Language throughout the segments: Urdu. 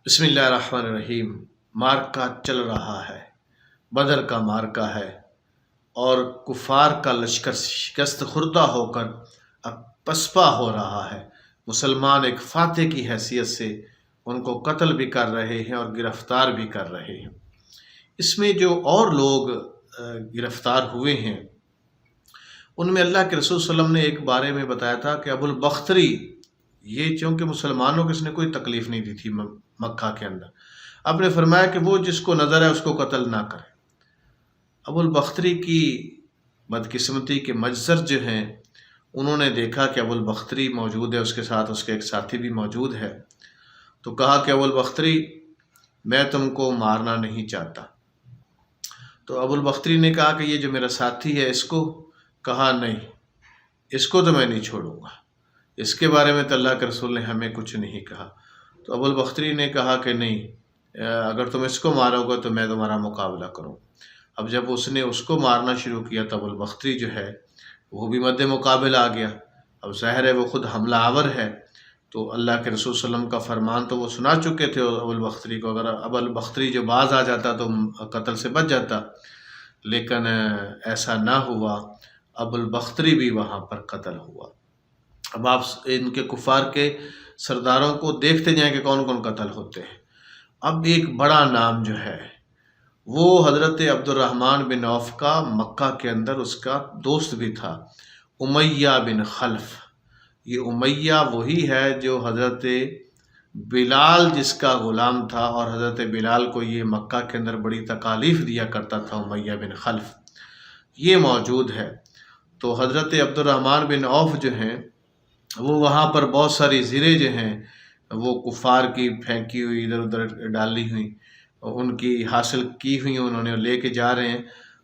بسم اللہ الرحمن الرحیم۔ مارکا چل رہا ہے، بدر کا مارکا ہے، اور کفار کا لشکر شکست خوردہ ہو کر اب پسپا ہو رہا ہے۔ مسلمان ایک فاتح کی حیثیت سے ان کو قتل بھی کر رہے ہیں اور گرفتار بھی کر رہے ہیں۔ اس میں جو اور لوگ گرفتار ہوئے ہیں ان میں اللہ کے رسول صلی اللہ علیہ وسلم نے ایک بارے میں بتایا تھا کہ ابو البختری، یہ چونکہ مسلمانوں کو اس نے کوئی تکلیف نہیں دی تھی مکہ کے اندر، آپ نے فرمایا کہ وہ جس کو نظر ہے اس کو قتل نہ کرے۔ ابو البختری کی بدقسمتی کے مجزر جو ہیں انہوں نے دیکھا کہ ابو البختری موجود ہے، اس کے ساتھ اس کے ایک ساتھی بھی موجود ہے، تو کہا کہ ابو البختری میں تم کو مارنا نہیں چاہتا۔ تو ابو البختری نے کہا کہ یہ جو میرا ساتھی ہے اس کو، کہا نہیں، اس کو تو میں نہیں چھوڑوں گا، اس کے بارے میں تو اللہ کے رسول نے ہمیں کچھ نہیں کہا۔ تو ابو البختری نے کہا کہ نہیں، اگر تم اس کو مارو گے تو میں تمہارا مقابلہ کروں۔ اب جب اس نے اس کو مارنا شروع کیا تو ابو البختری جو ہے وہ بھی مد مقابل آ گیا۔ اب ظاہر ہے وہ خود حملہ آور ہے، تو اللہ کے رسول صلی اللہ علیہ وسلم کا فرمان تو وہ سنا چکے تھے ابو البختری کو، اگر ابو البختری جو باز آ جاتا تو قتل سے بچ جاتا، لیکن ایسا نہ ہوا، ابو البختری بھی وہاں پر قتل ہوا۔ اب آپ ان کے کفار کے سرداروں کو دیکھتے جائیں کہ کون کون قتل ہوتے ہیں۔ اب ایک بڑا نام جو ہے وہ حضرت عبد الرحمن بن عوف کا مکہ کے اندر اس کا دوست بھی تھا، امیہ بن خلف۔ یہ امیہ وہی ہے جو حضرت بلال جس کا غلام تھا، اور حضرت بلال کو یہ مکہ کے اندر بڑی تکالیف دیا کرتا تھا، امیہ بن خلف یہ موجود ہے۔ تو حضرت عبد الرحمن بن عوف جو ہیں وہ وہاں پر بہت ساری زریں جو ہیں وہ کفار کی پھینکی ہوئی، ادھر ادھر ڈالی ہوئی، ان کی حاصل کی ہوئی انہوں نے لے کے جا رہے ہیں۔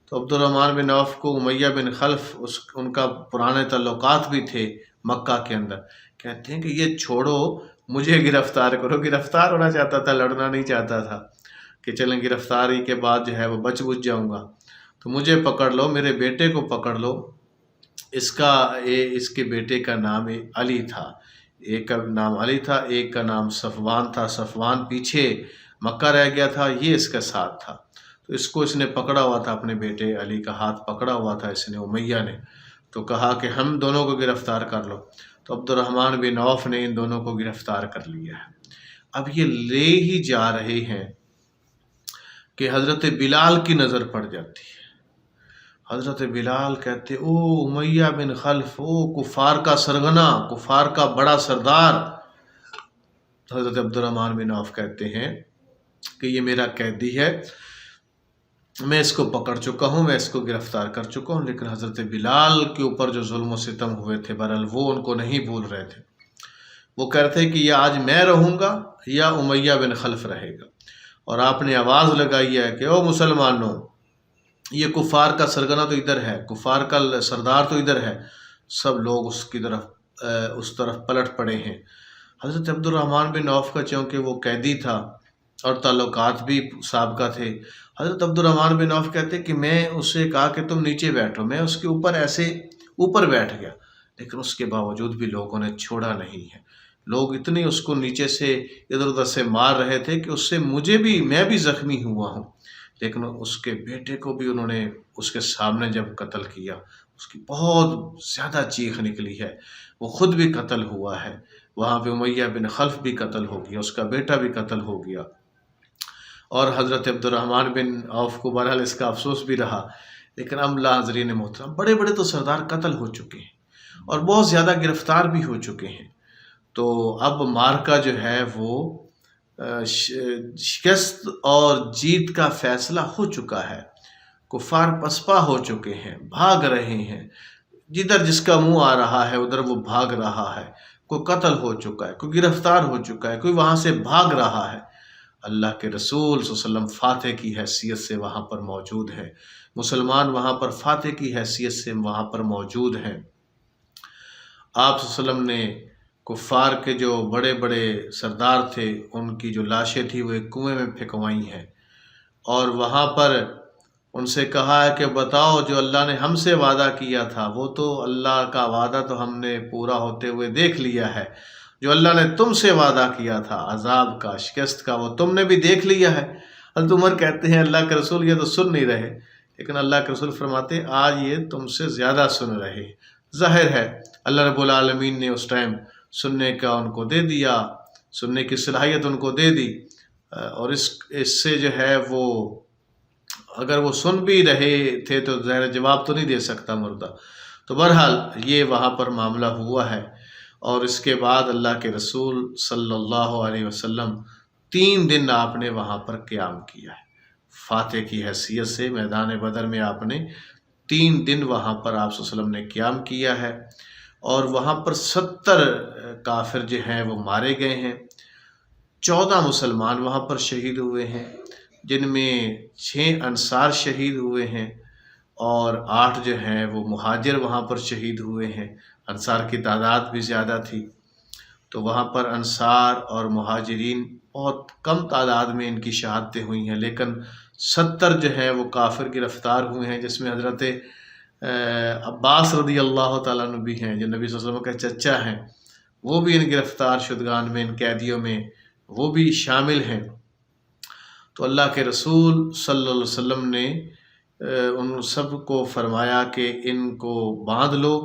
تو عبد الرحمن بن عوف کو امیہ بن خلف ان کا پرانے تعلقات بھی تھے مکہ کے اندر، کہتے ہیں کہ یہ چھوڑو، مجھے گرفتار کرو۔ گرفتار ہونا چاہتا تھا، لڑنا نہیں چاہتا تھا کہ چلیں گرفتاری کے بعد جو ہے وہ بچ جاؤں گا، تو مجھے پکڑ لو، میرے بیٹے کو پکڑ لو۔ اس کے بیٹے کا نام علی تھا، ایک کا نام علی تھا، ایک کا نام صفوان تھا۔ صفوان پیچھے مکہ رہ گیا تھا، یہ اس کا ساتھ تھا، تو اس کو اس نے پکڑا ہوا تھا، اپنے بیٹے علی کا ہاتھ پکڑا ہوا تھا اس نے، امیہ نے، تو کہا کہ ہم دونوں کو گرفتار کر لو۔ تو عبد الرحمن بن عوف نے ان دونوں کو گرفتار کر لیا ہے۔ اب یہ لے ہی جا رہے ہیں کہ حضرت بلال کی نظر پڑ جاتی ہے۔ حضرت بلال کہتے او امیہ بن خلف، او کفار کا سرغنہ، کفار کا بڑا سردار۔ حضرت عبد الرحمن بن عوف کہتے ہیں کہ یہ میرا قیدی ہے، میں اس کو پکڑ چکا ہوں، میں اس کو گرفتار کر چکا ہوں، لیکن حضرت بلال کے اوپر جو ظلم و ستم ہوئے تھے بہرحال وہ ان کو نہیں بھول رہے تھے۔ وہ کہتے ہیں کہ یا آج میں رہوں گا یا امیہ بن خلف رہے گا، اور آپ نے آواز لگائی ہے کہ او مسلمانوں، یہ کفار کا سرغنہ تو ادھر ہے، کفار کا سردار تو ادھر ہے۔ سب لوگ اس طرف پلٹ پڑے ہیں۔ حضرت عبد الرحمن بن عوف کا چونکہ وہ قیدی تھا اور تعلقات بھی سابقہ تھے، حضرت عبد الرحمن بن عوف کہتے کہ میں اسے کہا کہ تم نیچے بیٹھو، میں اس کے اوپر ایسے اوپر بیٹھ گیا، لیکن اس کے باوجود بھی لوگوں نے چھوڑا نہیں ہے۔ لوگ اتنی اس کو نیچے سے ادھر ادھر سے مار رہے تھے کہ اس سے میں بھی زخمی ہوا ہوں، لیکن اس کے بیٹے کو بھی انہوں نے اس کے سامنے جب قتل کیا، اس کی بہت زیادہ چیخ نکلی ہے، وہ خود بھی قتل ہوا ہے، وہاں پہ امیہ بن خلف بھی قتل ہو گیا، اس کا بیٹا بھی قتل ہو گیا، اور حضرت عبد الرحمن بن عوف کو بہرحال اس کا افسوس بھی رہا۔ لیکن اب حضرین محترم، بڑے بڑے تو سردار قتل ہو چکے ہیں اور بہت زیادہ گرفتار بھی ہو چکے ہیں، تو اب مارکا جو ہے وہ شکست اور جیت کا فیصلہ ہو چکا ہے۔ کفار پسپا ہو چکے ہیں، بھاگ رہے ہیں، جدھر جس کا منہ آ رہا ہے ادھر وہ بھاگ رہا ہے، کوئی قتل ہو چکا ہے، کوئی گرفتار ہو چکا ہے، کوئی وہاں سے بھاگ رہا ہے۔ اللہ کے رسول صلی اللہ علیہ وسلم فاتح کی حیثیت سے وہاں پر موجود ہے، مسلمان وہاں پر فاتح کی حیثیت سے وہاں پر موجود ہیں۔ آپ صلی اللہ علیہ وسلم نے کفار کے جو بڑے بڑے سردار تھے ان کی جو لاشیں تھیں وہ ایک کنویں میں پھینکوائی ہیں، اور وہاں پر ان سے کہا ہے کہ بتاؤ جو اللہ نے ہم سے وعدہ کیا تھا، وہ تو اللہ کا وعدہ تو ہم نے پورا ہوتے ہوئے دیکھ لیا ہے، جو اللہ نے تم سے وعدہ کیا تھا عذاب کا، شکست کا، وہ تم نے بھی دیکھ لیا ہے۔ حضرت عمر کہتے ہیں اللہ کے رسول یہ تو سن نہیں رہے، لیکن اللہ کے رسول فرماتے ہیں آج یہ تم سے زیادہ سن رہے۔ ظاہر ہے اللہ رب العالمین نے اس ٹائم سننے کا ان کو دے دیا، سننے کی صلاحیت ان کو دے دی، اور اس سے جو ہے وہ اگر وہ سن بھی رہے تھے تو ظاہر جواب تو نہیں دے سکتا مردہ۔ تو بہرحال یہ وہاں پر معاملہ ہوا ہے، اور اس کے بعد اللہ کے رسول صلی اللہ علیہ وسلم 3 دن آپ نے وہاں پر قیام کیا ہے فاتح کی حیثیت سے۔ میدان بدر میں آپ نے 3 دن وہاں پر آپ صلی اللہ علیہ وسلم نے قیام کیا ہے، اور وہاں پر 70 کافر جو ہیں وہ مارے گئے ہیں، 14 مسلمان وہاں پر شہید ہوئے ہیں، جن میں 6 انصار شہید ہوئے ہیں، اور 8 جو ہیں وہ مہاجر وہاں پر شہید ہوئے ہیں۔ انصار کی تعداد بھی زیادہ تھی، تو وہاں پر انصار اور مہاجرین بہت کم تعداد میں ان کی شہادتیں ہوئی ہیں، لیکن 70 جو ہیں وہ کافر گرفتار ہوئے ہیں، جس میں حضرت عباس رضی اللہ تعالیٰ عنہ بھی ہیں، جو نبی صلی اللہ علیہ وسلم کے چچا ہیں، وہ بھی ان گرفتار شدگان میں، ان قیدیوں میں وہ بھی شامل ہیں۔ تو اللہ کے رسول صلی اللہ علیہ وسلم نے ان سب کو فرمایا کہ ان کو باندھ لو،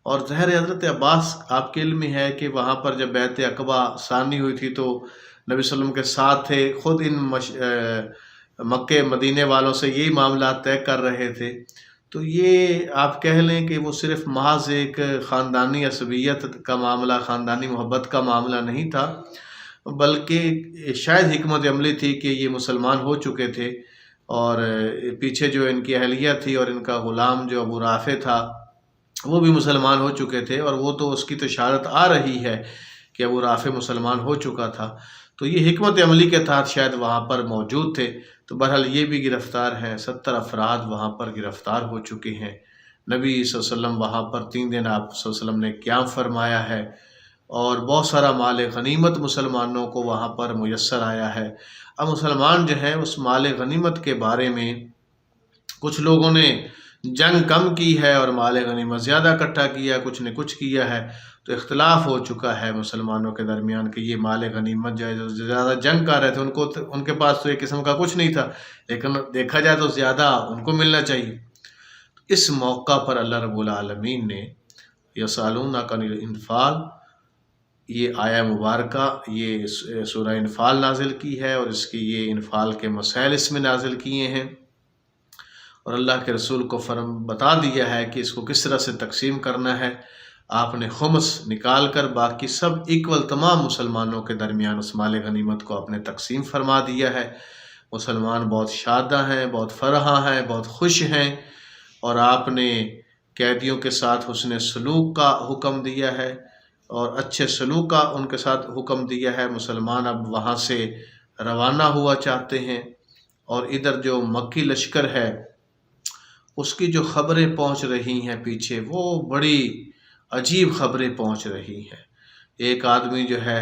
اور ظاہر حضرت عباس آپ کے علم میں ہے کہ وہاں پر جب بیعت عقبہ ثانی ہوئی تھی تو نبی صلی اللہ علیہ وسلم کے ساتھ تھے، خود ان مکہ مدینے والوں سے یہی معاملات طے کر رہے تھے۔ تو یہ آپ کہہ لیں کہ وہ صرف محض ایک خاندانی عصبیت کا معاملہ، خاندانی محبت کا معاملہ نہیں تھا، بلکہ شاید حکمت عملی تھی کہ یہ مسلمان ہو چکے تھے، اور پیچھے جو ان کی اہلیہ تھی اور ان کا غلام جو ابو رافع تھا وہ بھی مسلمان ہو چکے تھے، اور وہ تو اس کی تو شہادت آ رہی ہے کہ ابو رافع مسلمان ہو چکا تھا، تو یہ حکمت عملی کے تحت شاید وہاں پر موجود تھے۔ تو بہرحال یہ بھی گرفتار ہیں، 70 افراد وہاں پر گرفتار ہو چکے ہیں۔ نبی صلی اللہ علیہ وسلم وہاں پر 3 دن آپ صلی اللہ علیہ وسلم نے قیام فرمایا ہے، اور بہت سارا مال غنیمت مسلمانوں کو وہاں پر میسر آیا ہے۔ اب مسلمان جو ہیں اس مال غنیمت کے بارے میں کچھ لوگوں نے جنگ کم کی ہے اور مال غنیمت زیادہ اکٹھا کیا، کچھ نے کچھ کیا ہے، تو اختلاف ہو چکا ہے مسلمانوں کے درمیان کہ یہ مال غنیمت جو ہے جو زیادہ جنگ کر رہے تھے ان کے پاس تو ایک قسم کا کچھ نہیں تھا، لیکن دیکھا جائے تو زیادہ ان کو ملنا چاہیے۔ اس موقع پر اللہ رب العالمین نے یسألونک عن الانفال، یہ آیہ مبارکہ یہ سورہ انفال نازل کی ہے، اور اس کی یہ انفال کے مسائل اس میں نازل کیے ہیں، اور اللہ کے رسول کو بتا دیا ہے کہ اس کو کس طرح سے تقسیم کرنا ہے۔ آپ نے خمس نکال کر باقی سب ایکول تمام مسلمانوں کے درمیان اس مال غنیمت کو آپ نے تقسیم فرما دیا ہے۔ مسلمان بہت شادہ ہیں، بہت فرحاں ہیں، بہت خوش ہیں، اور آپ نے قیدیوں کے ساتھ حسن سلوک کا حکم دیا ہے، اور اچھے سلوک کا ان کے ساتھ حکم دیا ہے۔ مسلمان اب وہاں سے روانہ ہوا چاہتے ہیں، اور ادھر جو مکی لشکر ہے اس کی جو خبریں پہنچ رہی ہیں پیچھے، وہ بڑی عجیب خبریں پہنچ رہی ہیں۔ ایک آدمی جو ہے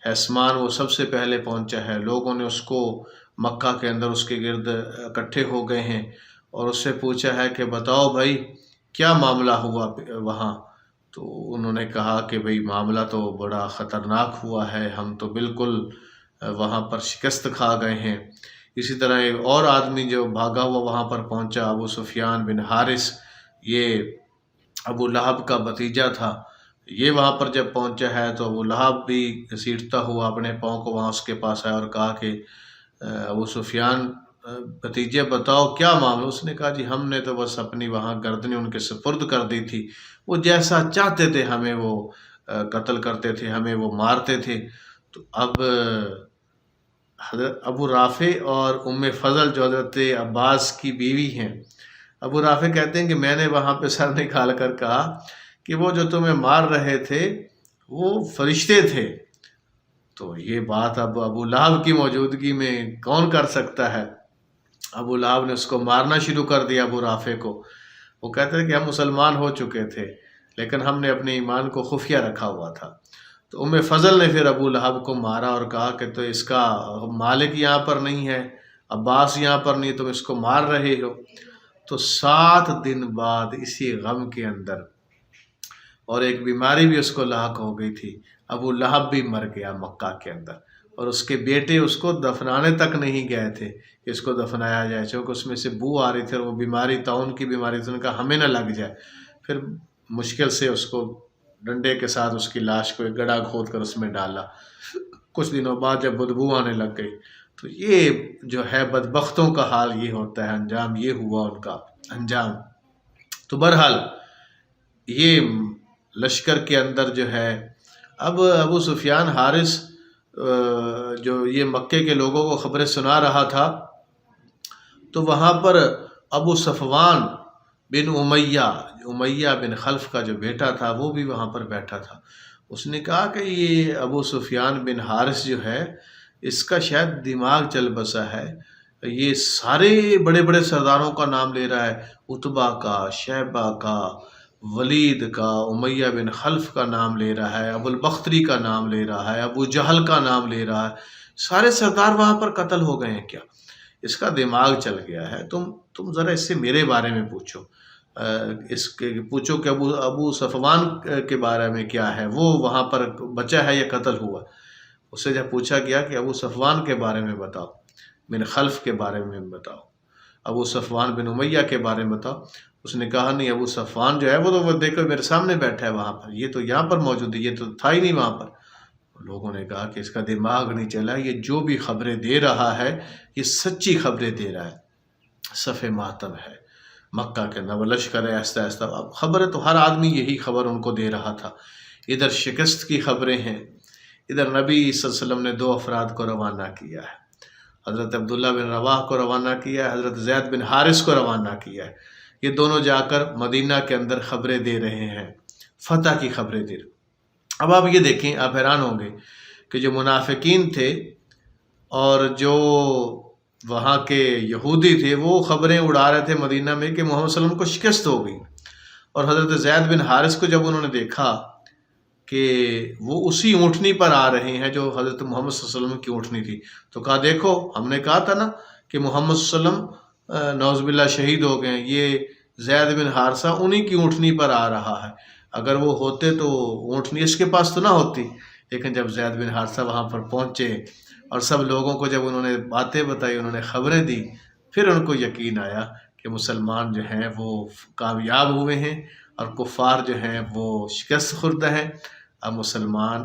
حسمان، وہ سب سے پہلے پہنچا ہے، لوگوں نے اس کو مکہ کے اندر اس کے گرد اکٹھے ہو گئے ہیں، اور اس سے پوچھا ہے کہ بتاؤ بھائی کیا معاملہ ہوا وہاں؟ تو انہوں نے کہا کہ بھئی معاملہ تو بڑا خطرناک ہوا ہے، ہم تو بالکل وہاں پر شکست کھا گئے ہیں۔ اسی طرح ایک اور آدمی جو بھاگا ہوا وہاں پر پہنچا، ابو سفیان بن حارث، یہ ابو لہب کا بھتیجا تھا، یہ وہاں پر جب پہنچا ہے تو ابو لہب بھی گھسیٹتا ہوا اپنے پاؤں کو وہاں اس کے پاس آیا اور کہا کہ ابو سفیان بھتیجے بتاؤ کیا معاملہ؟ اس نے کہا جی ہم نے تو بس اپنی وہاں گردنیں ان کے سپرد کر دی تھی، وہ جیسا چاہتے تھے ہمیں وہ قتل کرتے تھے، ہمیں وہ مارتے تھے۔ تو اب حضرت ابو رافع اور ام فضل جو حضرت عباس کی بیوی ہیں، ابو رافع کہتے ہیں کہ میں نے وہاں پہ سر نکال کر کہا کہ وہ جو تمہیں مار رہے تھے وہ فرشتے تھے۔ تو یہ بات اب ابو لہب کی موجودگی میں کون کر سکتا ہے؟ ابو لہب نے اس کو مارنا شروع کر دیا ابو رافع کو۔ وہ کہتے ہیں کہ ہم مسلمان ہو چکے تھے لیکن ہم نے اپنے ایمان کو خفیہ رکھا ہوا تھا۔ تو ام فضل نے پھر ابو لہب کو مارا اور کہا کہ تو اس کا مالک یہاں پر نہیں ہے، عباس یہاں پر نہیں، تم اس کو مار رہے ہو۔ تو 7 دن بعد اسی غم کے اندر، اور ایک بیماری بھی اس کو لاحق ہو گئی تھی، ابو لہب بھی مر گیا مکہ کے اندر، اور اس کے بیٹے اس کو دفنانے تک نہیں گئے تھے کہ اس کو دفنایا جائے، چونکہ اس میں سے بو آ رہی تھی اور وہ بیماری طاعون کی بیماری تھی، انہوں نے کہا ہمیں نہ لگ جائے۔ پھر مشکل سے اس کو ڈنڈے کے ساتھ اس کی لاش کو ایک گڑھا کھود کر اس میں ڈالا۔ کچھ دنوں بعد جب بدبو آنے لگ گئی، تو یہ جو ہے بدبختوں کا حال یہ ہوتا ہے، انجام یہ ہوا ان کا انجام۔ تو بہرحال یہ لشکر کے اندر جو ہے، اب ابو سفیان حارث جو یہ مکے کے لوگوں کو خبریں سنا رہا تھا، تو وہاں پر ابو صفوان بن امیہ بن خلف کا جو بیٹا تھا وہ بھی وہاں پر بیٹھا تھا۔ اس نے کہا کہ یہ ابو سفیان بن حارث جو ہے، اس کا شاید دماغ چل بسا ہے، یہ سارے بڑے بڑے سرداروں کا نام لے رہا ہے، عتبہ کا، شیبہ کا، ولید کا، امیہ بن خلف کا نام لے رہا ہے، ابو البختری کا نام لے رہا ہے، ابو جہل کا نام لے رہا ہے، سارے سردار وہاں پر قتل ہو گئے ہیں کیا؟ اس کا دماغ چل گیا ہے، تم ذرا اس سے میرے بارے میں پوچھو، اس کے پوچھو کہ ابو صفوان کے بارے میں کیا ہے، وہ وہاں پر بچا ہے یا قتل ہوا؟ اس سے جب پوچھا گیا کہ ابو صفوان کے بارے میں بتاؤ، بن خلف کے بارے میں بتاؤ، ابو صفوان بن امیہ کے بارے میں بتاؤ، اس نے کہا نہیں، ابو صفوان جو ہے وہ تو دیکھو میرے سامنے بیٹھا ہے وہاں پر، یہ تو یہاں پر موجود ہے، یہ تو تھا ہی نہیں وہاں پر۔ لوگوں نے کہا کہ اس کا دماغ نہیں چلا، یہ جو بھی خبریں دے رہا ہے یہ سچی خبریں دے رہا ہے، صف ماتم ہے مکہ کے اندر، لشکر ہے آہستہ آہستہ، اب خبریں تو ہر آدمی یہی خبر ان کو دے رہا تھا۔ ادھر شکست کی خبریں ہیں، ادھر نبی صلی اللہ علیہ وسلم نے 2 افراد کو روانہ کیا ہے، حضرت عبداللہ بن رواح کو روانہ کیا ہے، حضرت زید بن حارث کو روانہ کیا ہے، یہ دونوں جا کر مدینہ کے اندر خبریں دے رہے ہیں، فتح کی خبریں دے رہے۔ اب آپ یہ دیکھیں، آپ حیران ہوں گے کہ جو منافقین تھے اور جو وہاں کے یہودی تھے، وہ خبریں اڑا رہے تھے مدینہ میں کہ محمد صلی اللہ علیہ وسلم کو شکست ہو گئی، اور حضرت زید بن حارث کو جب انہوں نے دیکھا کہ وہ اسی اونٹنی پر آ رہے ہیں جو حضرت محمد صلی اللہ علیہ وسلم کی اونٹنی تھی، تو کہا دیکھو ہم نے کہا تھا نا کہ محمد صلی اللہ علیہ وسلم نعوذ باللہ شہید ہو گئے، یہ زید بن حارثہ انہی کی اونٹنی پر آ رہا ہے، اگر وہ ہوتے تو اونٹنی اس کے پاس تو نہ ہوتی۔ لیکن جب زید بن حارثہ وہاں پر پہنچے اور سب لوگوں کو جب انہوں نے باتیں بتائی، انہوں نے خبریں دی، پھر ان کو یقین آیا کہ مسلمان جو ہیں وہ کامیاب ہوئے ہیں اور کفار جو ہیں وہ شکست خوردہ ہیں۔ اب مسلمان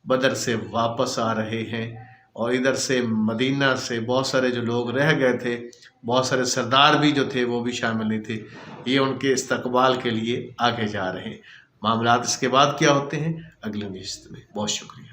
بدر سے واپس آ رہے ہیں، اور ادھر سے مدینہ سے بہت سارے جو لوگ رہ گئے تھے، بہت سارے سردار بھی جو تھے وہ بھی شامل نہیں تھے، یہ ان کے استقبال کے لیے آگے جا رہے ہیں۔ معاملات اس کے بعد کیا ہوتے ہیں اگلی نشست میں۔ بہت شکریہ۔